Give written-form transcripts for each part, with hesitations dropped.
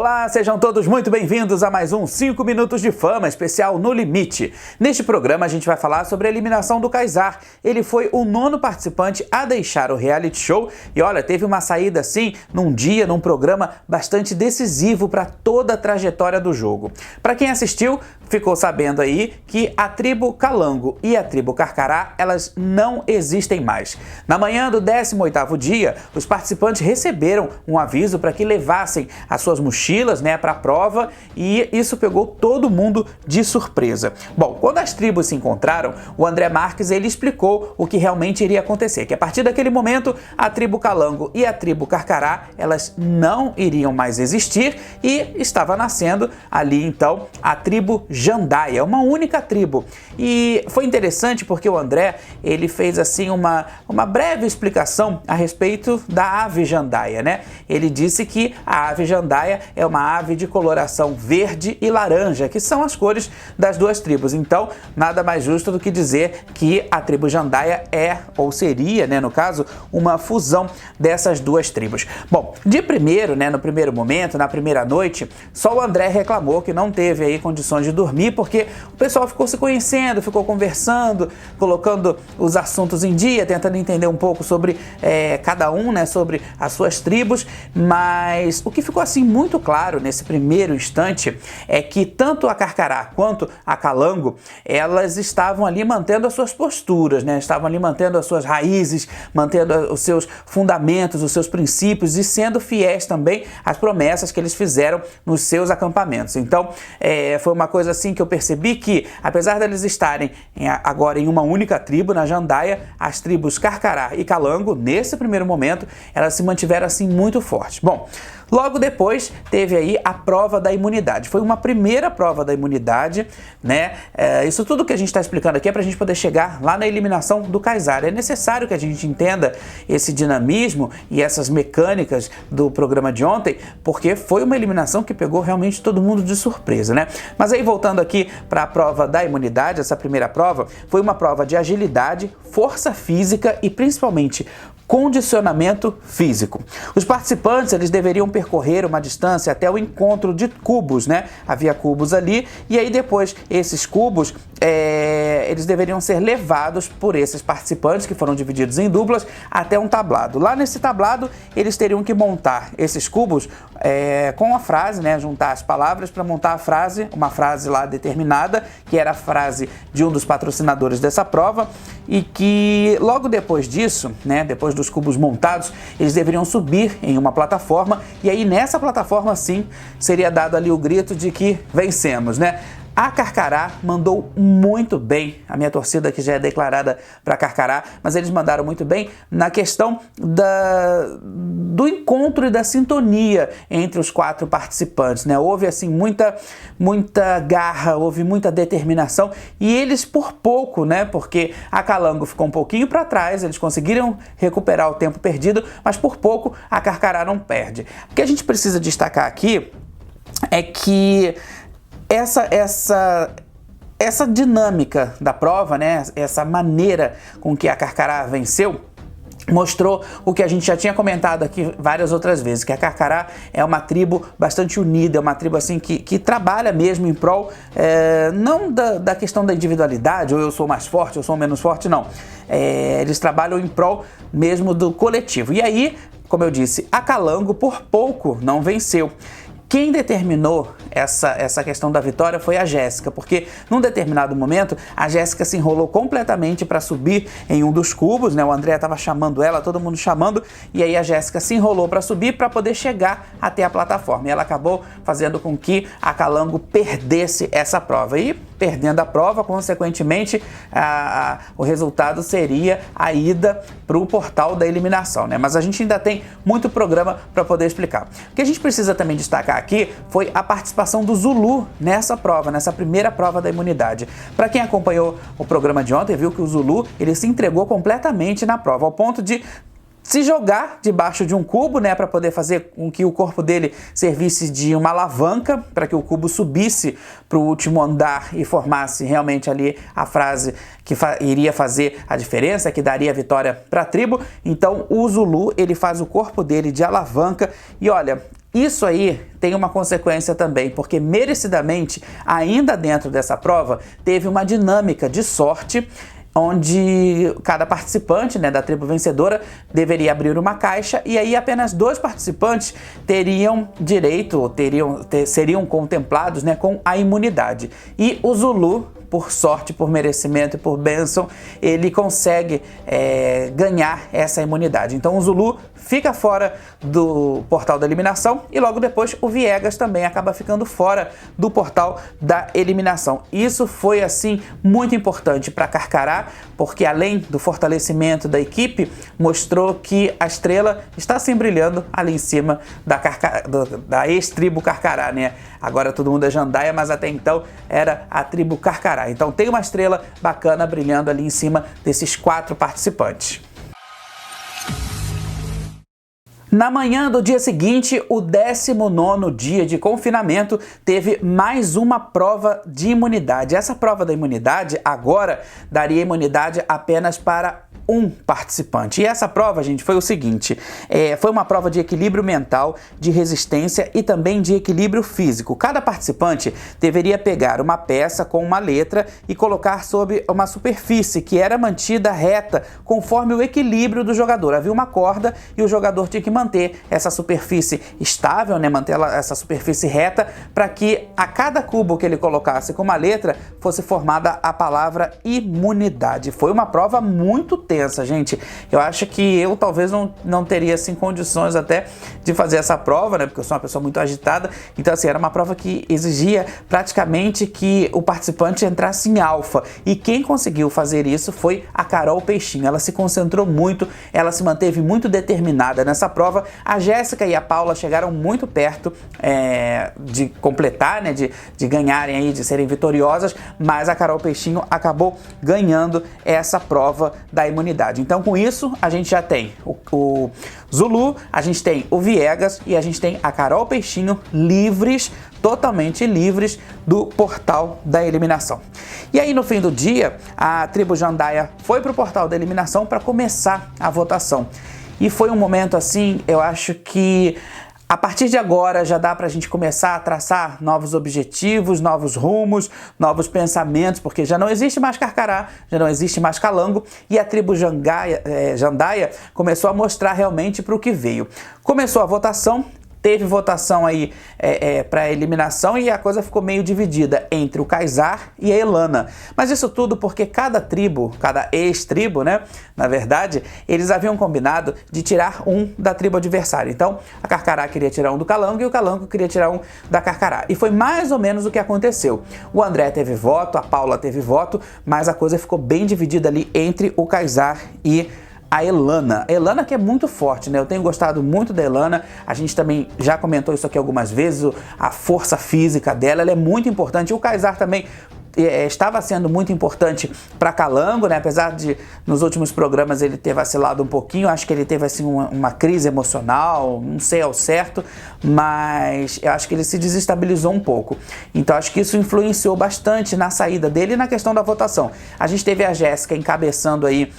Olá, sejam todos muito bem-vindos a mais um 5 Minutos de Fama especial No Limite. Neste programa a gente vai falar sobre a eliminação do Kaysar. Ele foi o 9º participante a deixar o reality show e olha, teve uma saída assim num dia, num programa bastante decisivo para toda a trajetória do jogo. Para quem assistiu, ficou sabendo aí que a tribo Calango e a tribo Carcará, elas não existem mais. Na manhã do 18º dia, os participantes receberam um aviso para que levassem as suas mochilas, para a prova, e isso pegou todo mundo de surpresa. Bom, quando as tribos se encontraram, o André Marques ele explicou o que realmente iria acontecer, que a partir daquele momento a tribo Calango e a tribo Carcará, elas não iriam mais existir e estava nascendo ali então a tribo Jandaia, uma única tribo. E foi interessante porque o André ele fez assim uma breve explicação a respeito da ave jandaia, Ele disse que a ave jandaia é uma ave de coloração verde e laranja, que são as cores das duas tribos. Então, nada mais justo do que dizer que a tribo jandaia é, ou seria, no caso, uma fusão dessas duas tribos. Bom, de primeiro, no primeiro momento, na primeira noite, só o André reclamou que não teve aí condições de dormir, porque o pessoal ficou se conhecendo, ficou conversando, colocando os assuntos em dia, tentando entender um pouco sobre cada um, sobre as suas tribos, mas o que ficou assim muito claro nesse primeiro instante é que tanto a Carcará quanto a Calango, elas estavam ali mantendo as suas posturas, estavam ali mantendo as suas raízes, mantendo os seus fundamentos, os seus princípios e sendo fiéis também às promessas que eles fizeram nos seus acampamentos. Então, foi uma coisa assim que eu percebi que, apesar deles estarem agora em uma única tribo, na Jandaia, as tribos Carcará e Calango, nesse primeiro momento, elas se mantiveram assim muito fortes. Bom, logo depois teve aí a prova da imunidade. Foi uma primeira prova da imunidade, isso tudo que a gente está explicando aqui é para a gente poder chegar lá na eliminação do Kaysar. É necessário que a gente entenda esse dinamismo e essas mecânicas do programa de ontem, porque foi uma eliminação que pegou realmente todo mundo de surpresa, Mas aí voltando aqui para a prova da imunidade, essa primeira prova foi uma prova de agilidade, força física e principalmente condicionamento físico. Os participantes eles deveriam percorrer uma distância até o encontro de cubos, Havia cubos ali e aí depois esses cubos eles deveriam ser levados por esses participantes que foram divididos em duplas até um tablado. Lá nesse tablado eles teriam que montar esses cubos com a frase, juntar as palavras para montar a frase, uma frase lá determinada, que era a frase de um dos patrocinadores dessa prova e que logo depois disso, depois dos cubos montados, eles deveriam subir em uma plataforma e aí nessa plataforma sim seria dado ali o grito de que vencemos, A Carcará mandou muito bem, a minha torcida que já é declarada para Carcará, mas eles mandaram muito bem na questão do encontro e da sintonia entre os 4 participantes, Houve assim muita garra, houve muita determinação e eles por pouco, porque a Calango ficou um pouquinho para trás, eles conseguiram recuperar o tempo perdido, mas por pouco a Carcará não perde. O que a gente precisa destacar aqui é que essa dinâmica da prova, essa maneira com que a Carcará venceu, mostrou o que a gente já tinha comentado aqui várias outras vezes, que a Carcará é uma tribo bastante unida, é uma tribo assim que trabalha mesmo em prol, não da questão da individualidade, ou eu sou mais forte, eu sou menos forte, não. Eles trabalham em prol mesmo do coletivo. E aí, como eu disse, a Calango por pouco não venceu. Quem determinou essa questão da vitória foi a Jéssica, porque num determinado momento a Jéssica se enrolou completamente para subir em um dos cubos, O André estava chamando ela, todo mundo chamando, e aí a Jéssica se enrolou para subir para poder chegar até a plataforma. E ela acabou fazendo com que a Calango perdesse essa prova. E perdendo a prova, consequentemente, o resultado seria a ida para o portal da eliminação, Mas a gente ainda tem muito programa para poder explicar. O que a gente precisa também destacar aqui foi a participação do Zulu nessa prova, nessa primeira prova da imunidade. Para quem acompanhou o programa de ontem, viu que o Zulu ele se entregou completamente na prova, ao ponto de se jogar debaixo de um cubo, para poder fazer com que o corpo dele servisse de uma alavanca, para que o cubo subisse para o último andar e formasse realmente ali a frase que iria fazer a diferença, que daria a vitória para a tribo. Então o Zulu ele faz o corpo dele de alavanca e olha, Isso aí tem uma consequência também, porque merecidamente, ainda dentro dessa prova, teve uma dinâmica de sorte, onde cada participante, né, da tribo vencedora deveria abrir uma caixa, e aí apenas 2 participantes teriam direito, seriam contemplados, né, com a imunidade. E o Zulu, por sorte, por merecimento e por bênção, ele consegue ganhar essa imunidade. Então o Zulu fica fora do portal da eliminação e logo depois o Viegas também acaba ficando fora do portal da eliminação. Isso foi assim muito importante para Carcará, porque além do fortalecimento da equipe, mostrou que a estrela está assim brilhando ali em cima da ex-tribo Carcará, né? Agora todo mundo é Jandaia, mas até então era a tribo Carcará. Então tem uma estrela bacana brilhando ali em cima desses 4 participantes. Na manhã do dia seguinte, o 19º dia de confinamento, teve mais uma prova de imunidade. Essa prova da imunidade agora daria imunidade apenas para um participante. E essa prova, gente, foi o seguinte, foi uma prova de equilíbrio mental, de resistência e também de equilíbrio físico. Cada participante deveria pegar uma peça com uma letra e colocar sobre uma superfície que era mantida reta conforme o equilíbrio do jogador. Havia uma corda e o jogador tinha que manter essa superfície estável, né, manter essa superfície reta, para que a cada cubo que ele colocasse com uma letra fosse formada a palavra imunidade. Foi uma prova muito tensa, gente. Eu acho que eu talvez não teria assim condições até de fazer essa prova, né, porque eu sou uma pessoa muito agitada. Então assim, era uma prova que exigia praticamente que o participante entrasse em alfa, e quem conseguiu fazer isso foi a Carol Peixinho. Ela se concentrou muito, ela se manteve muito determinada nessa prova. A Jéssica e a Paula chegaram muito perto de completar, né, de ganharem aí, de serem vitoriosas, mas a Carol Peixinho acabou ganhando essa prova da imunidade. Então com isso a gente já tem o Zulu, a gente tem o Viegas e a gente tem a Carol Peixinho livres, totalmente livres do portal da eliminação. E aí no fim do dia, a tribo Jandaia foi para o portal da eliminação para começar a votação. E foi um momento assim, eu acho que a partir de agora já dá para a gente começar a traçar novos objetivos, novos rumos, novos pensamentos, porque já não existe mais Carcará, já não existe mais Calango, e a tribo Jandaia começou a mostrar realmente para o que veio. Começou a votação. Teve votação aí para eliminação e a coisa ficou meio dividida entre o Kaysar e a Elana. Mas isso tudo porque cada tribo, cada ex-tribo, né, na verdade, eles haviam combinado de tirar um da tribo adversária. Então, a Carcará queria tirar um do Calango e o Calango queria tirar um da Carcará. E foi mais ou menos o que aconteceu. O André teve voto, a Paula teve voto, mas a coisa ficou bem dividida ali entre o Kaysar e a Elana. A Elana que é muito forte, né? Eu tenho gostado muito da Elana. A gente também já comentou isso aqui algumas vezes. A força física dela, ela é muito importante. O Kaysar também estava sendo muito importante para Calango, né? Apesar de nos últimos programas ele ter vacilado um pouquinho, acho que ele teve assim uma crise emocional, não sei ao certo, mas eu acho que ele se desestabilizou um pouco. Então acho que isso influenciou bastante na saída dele e na questão da votação. A gente teve a Jéssica encabeçando aí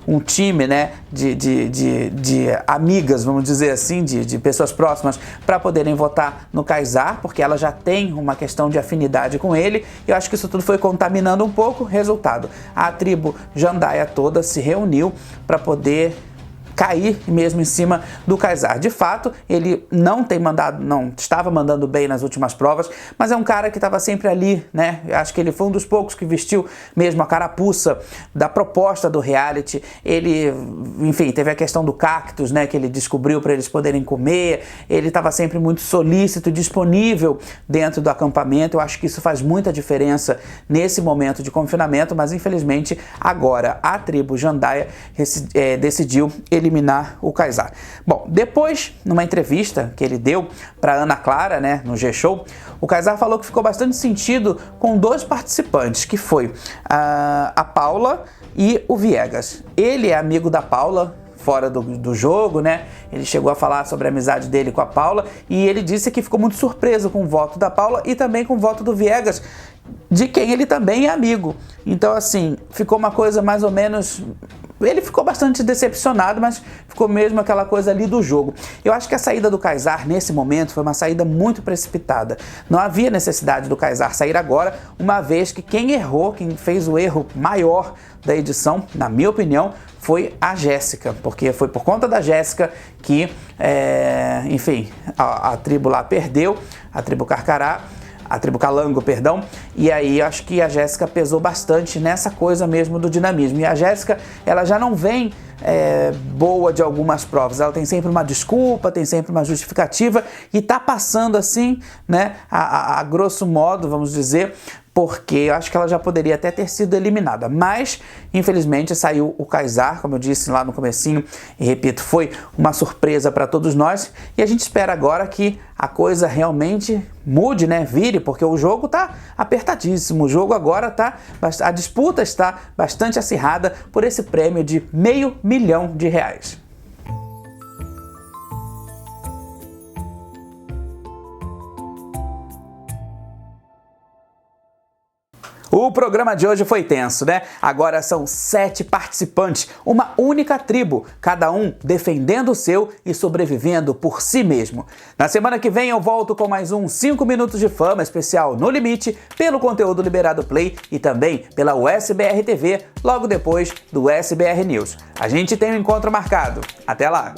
um time, né, de amigas, vamos dizer assim, de pessoas próximas, para poderem votar no Kaysar, porque ela já tem uma questão de afinidade com ele. Eu acho que isso tudo foi contaminando um pouco. Resultado, a tribo Jandaia toda se reuniu para poder cair mesmo em cima do Kaysar. De fato, ele não estava mandando bem nas últimas provas, mas é um cara que estava sempre ali, né? Eu acho que ele foi um dos poucos que vestiu mesmo a carapuça da proposta do reality. Ele, enfim, teve a questão do cactus, né, que ele descobriu para eles poderem comer. Ele estava sempre muito solícito, disponível dentro do acampamento. Eu acho que isso faz muita diferença nesse momento de confinamento, mas infelizmente agora a tribo Jandaia decidiu eliminar o Kaysar. Bom, depois, numa entrevista que ele deu para Ana Clara, né, no G-Show, o Kaysar falou que ficou bastante sentido com 2 participantes, que foi a Paula e o Viegas. Ele é amigo da Paula, fora do jogo, né? Ele chegou a falar sobre a amizade dele com a Paula e ele disse que ficou muito surpreso com o voto da Paula e também com o voto do Viegas, de quem ele também é amigo. Então, assim, ficou uma coisa mais ou menos... Ele ficou bastante decepcionado, mas ficou mesmo aquela coisa ali do jogo. Eu acho que a saída do Kaysar nesse momento foi uma saída muito precipitada. Não havia necessidade do Kaysar sair agora, uma vez que quem errou, quem fez o erro maior da edição, na minha opinião, foi a Jéssica, porque foi por conta da Jéssica que, enfim, a tribo lá perdeu, a tribo Carcará, a tribo Calango, perdão, e aí acho que a Jéssica pesou bastante nessa coisa mesmo do dinamismo. E a Jéssica, ela já não vem boa de algumas provas, ela tem sempre uma desculpa, tem sempre uma justificativa e tá passando assim, né, a grosso modo, vamos dizer, porque eu acho que ela já poderia até ter sido eliminada, mas infelizmente saiu o Kaysar, como eu disse lá no comecinho, e repito, foi uma surpresa para todos nós, e a gente espera agora que a coisa realmente mude, né, vire, porque o jogo tá apertadíssimo, o jogo agora tá, a disputa está bastante acirrada por esse prêmio de R$500 mil. O programa de hoje foi tenso, né? Agora são 7 participantes, uma única tribo, cada um defendendo o seu e sobrevivendo por si mesmo. Na semana que vem eu volto com mais um 5 Minutos de Fama especial No Limite, pelo conteúdo Liberado Play e também pela USBR TV, logo depois do USBR News. A gente tem um encontro marcado. Até lá!